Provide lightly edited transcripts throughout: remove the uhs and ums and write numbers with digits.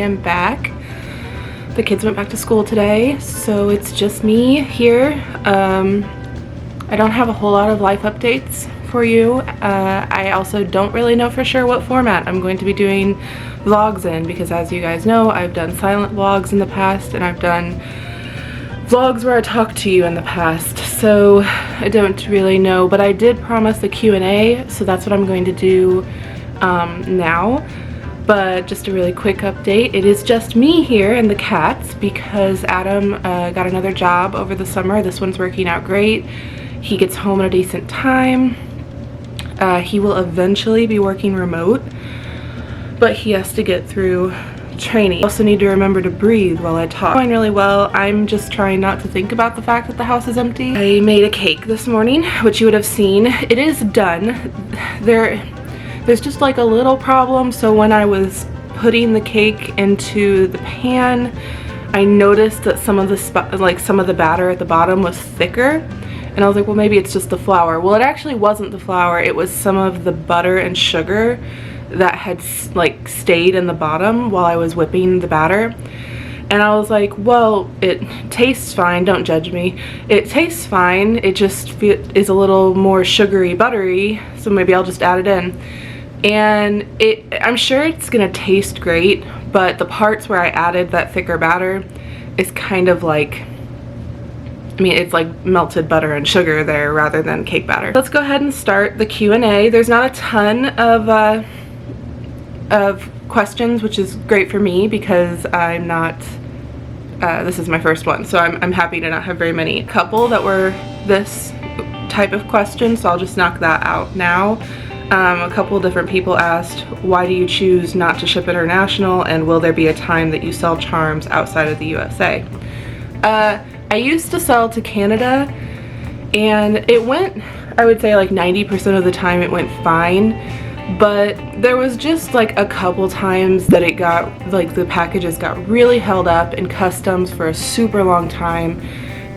am back. The kids went back to school today, so it's just me here. I don't have a whole lot of life updates for you. I also don't really know for sure what format I'm going to be doing vlogs in, because as you guys know, I've done silent vlogs in the past and I've done vlogs where I talk to you in the past, so I don't really know, but I did promise a Q&A, so that's what I'm going to do now. But just a really quick update, it is just me here and the cats because Adam got another job over the summer. This one's working out great. He gets home at a decent time. He will eventually be working remote, but he has to get through training. I also need to remember to breathe while I talk. Going really well. I'm just trying not to think about the fact that the house is empty. I made a cake this morning, which you would have seen. It is done. There's just like a little problem. So when I was putting the cake into the pan, I noticed that some of the batter at the bottom was thicker. And I was like, well, maybe it's just the flour. Well, it actually wasn't the flour. It was some of the butter and sugar that had like stayed in the bottom while I was whipping the batter. And I was like, well, it tastes fine, don't judge me. It tastes fine, it just is a little more sugary, buttery, so maybe I'll just add it in. And I'm sure it's gonna taste great, but the parts where I added that thicker batter is kind of like, I mean, it's like melted butter and sugar there rather than cake batter. Let's go ahead and start the Q&A. There's not a ton of questions, which is great for me because I'm not, this is my first one, so I'm happy to not have very many. A couple that were this type of question, so I'll just knock that out now. A couple different people asked, why do you choose not to ship international, and will there be a time that you sell charms outside of the USA? I used to sell to Canada, and it went, I would say like 90% of the time it went fine. But there was just like a couple times that it got, like the packages got really held up in customs for a super long time.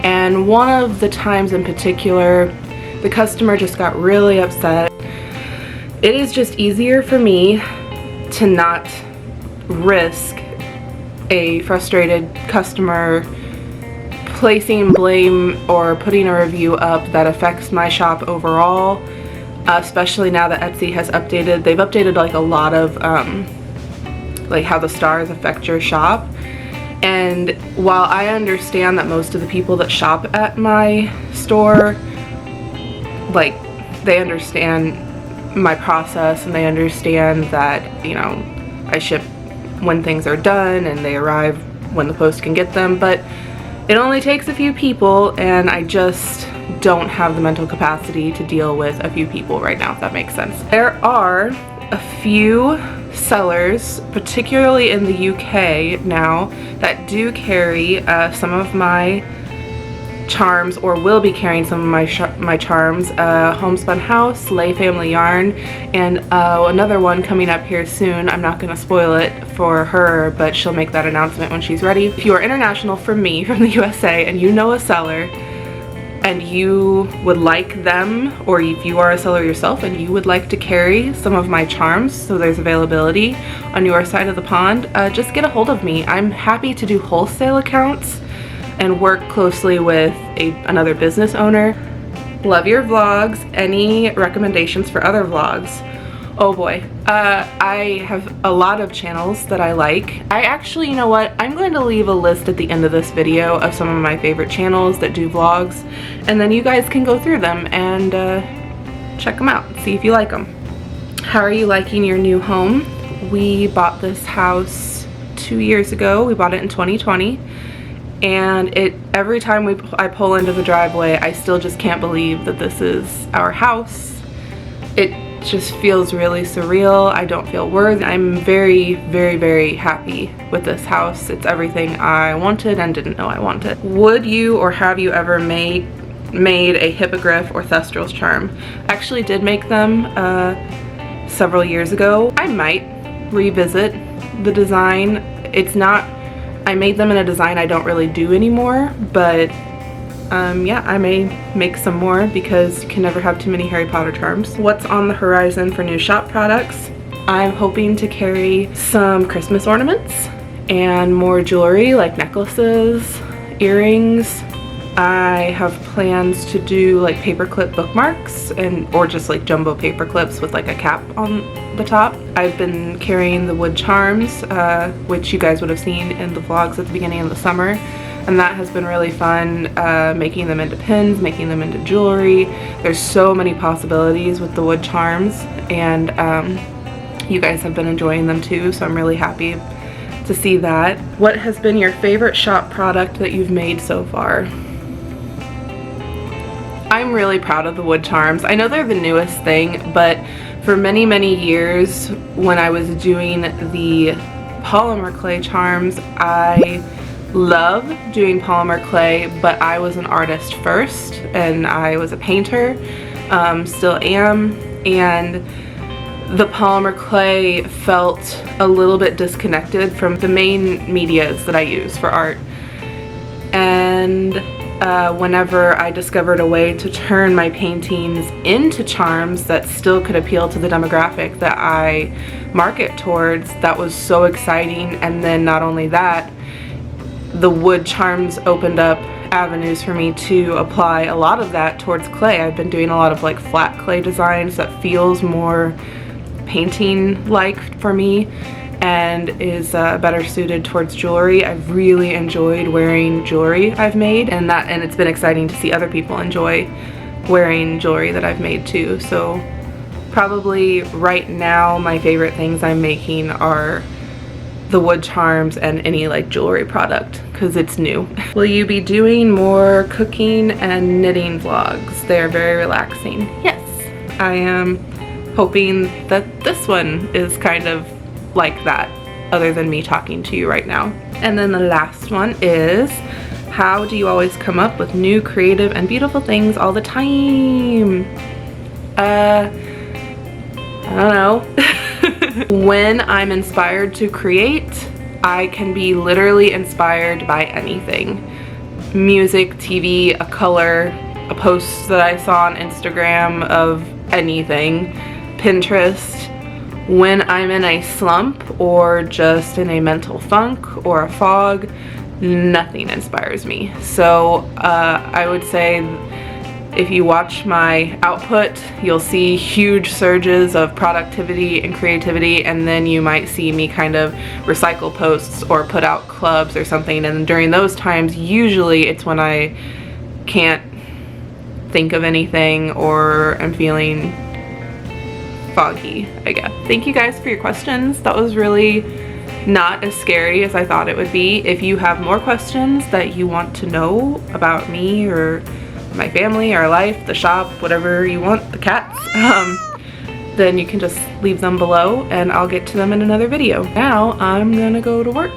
And one of the times in particular, the customer just got really upset. It is just easier for me to not risk a frustrated customer placing blame or putting a review up that affects my shop overall. Especially now that Etsy has updated. They've updated like a lot of like how the stars affect your shop. And while I understand that most of the people that shop at my store, like, they understand my process and they understand that, you know, I ship when things are done and they arrive when the post can get them, but it only takes a few people, and I just don't have the mental capacity to deal with a few people right now, if that makes sense. There are a few sellers, particularly in the UK now, that do carry some of my charms, or will be carrying some of my charms. Homespun House, Lay Family Yarn, and another one coming up here soon. I'm not going to spoil it for her, but she'll make that announcement when she's ready. If you are international from me, from the USA, and you know a seller, and you would like them, or if you are a seller yourself and you would like to carry some of my charms, so there's availability on your side of the pond, just get a hold of me. I'm happy to do wholesale accounts and work closely with another business owner. Love your vlogs. Any recommendations for other vlogs? Oh boy, I have a lot of channels that I like. I actually, you know what, I'm going to leave a list at the end of this video of some of my favorite channels that do vlogs, and then you guys can go through them and check them out, see if you like them. How are you liking your new home? We bought this house 2 years ago. We bought it in 2020. And every time I pull into the driveway, I still just can't believe that this is our house. It just feels really surreal. I don't feel worthy. I'm very, very, very happy with this house. It's everything I wanted and didn't know I wanted. Would you or have you ever made a hippogriff or thestral charm? I actually did make them several years ago. I might revisit the design. I made them in a design I don't really do anymore, but yeah, I may make some more because you can never have too many Harry Potter charms. What's on the horizon for new shop products? I'm hoping to carry some Christmas ornaments and more jewelry like necklaces, earrings. I have plans to do like paperclip bookmarks or just like jumbo paper clips with like a cap on the top. I've been carrying the wood charms, which you guys would have seen in the vlogs at the beginning of the summer, and that has been really fun, making them into pins, making them into jewelry. There's so many possibilities with the wood charms, and you guys have been enjoying them too, so I'm really happy to see that. What has been your favorite shop product that you've made so far? I'm really proud of the wood charms. I know they're the newest thing, but for many, many years when I was doing the polymer clay charms, I love doing polymer clay, but I was an artist first, and I was a painter, still am, and the polymer clay felt a little bit disconnected from the main medias that I use for art. And whenever I discovered a way to turn my paintings into charms that still could appeal to the demographic that I market towards, that was so exciting. And then not only that, the wood charms opened up avenues for me to apply a lot of that towards clay. I've been doing a lot of like flat clay designs that feels more painting like for me, and is better suited towards jewelry. I've really enjoyed wearing jewelry I've made, and it's been exciting to see other people enjoy wearing jewelry that I've made too. So probably right now my favorite things I'm making are the wood charms and any like jewelry product because it's new. Will you be doing more cooking and knitting vlogs? They're very relaxing. Yes, I am hoping that this one is kind of like that, other than me talking to you right now. And then the last one is, how do you always come up with new creative and beautiful things all the time? I don't know. When I'm inspired to create, I can be literally inspired by anything. Music, TV, a color, a post that I saw on Instagram of anything, Pinterest. When I'm in a slump or just in a mental funk or a fog, nothing inspires me. So I would say if you watch my output, you'll see huge surges of productivity and creativity, and then you might see me kind of recycle posts or put out clubs or something, and during those times usually it's when I can't think of anything or I'm feeling foggy, I guess. Thank you guys for your questions. That was really not as scary as I thought it would be. If you have more questions that you want to know about me or my family, our life, the shop, whatever you want, the cats, then you can just leave them below and I'll get to them in another video. Now I'm gonna go to work.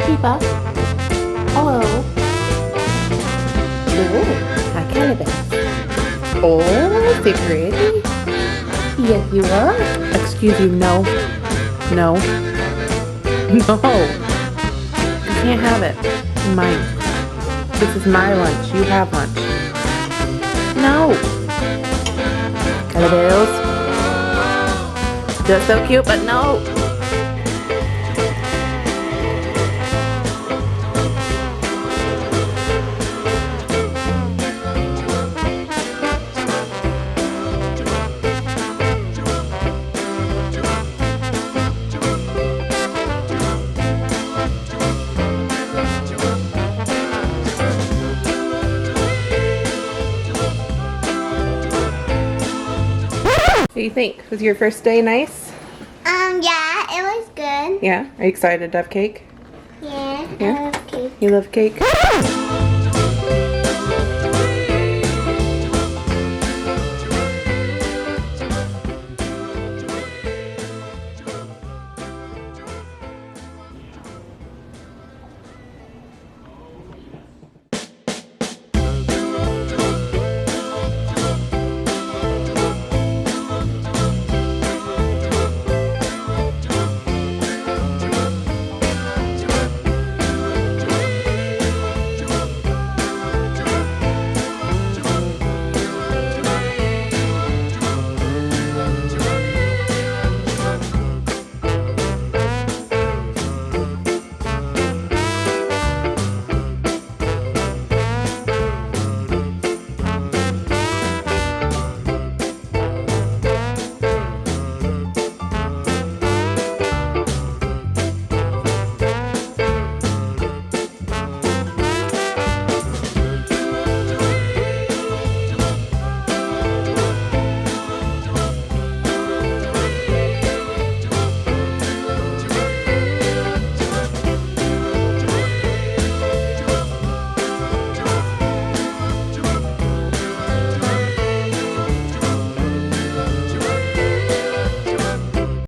Diva. Hello. Oh, how can I be? Oh, is it pretty? Yes, you are. Excuse you, no. No. No. You can't have it. Mine. This is my lunch. You have lunch. No. Cannibals. Just so cute, but no. What do you think? Was your first day nice? Yeah, it was good. Yeah? Are you excited to have cake? Yeah, Yeah? I love cake. You love cake?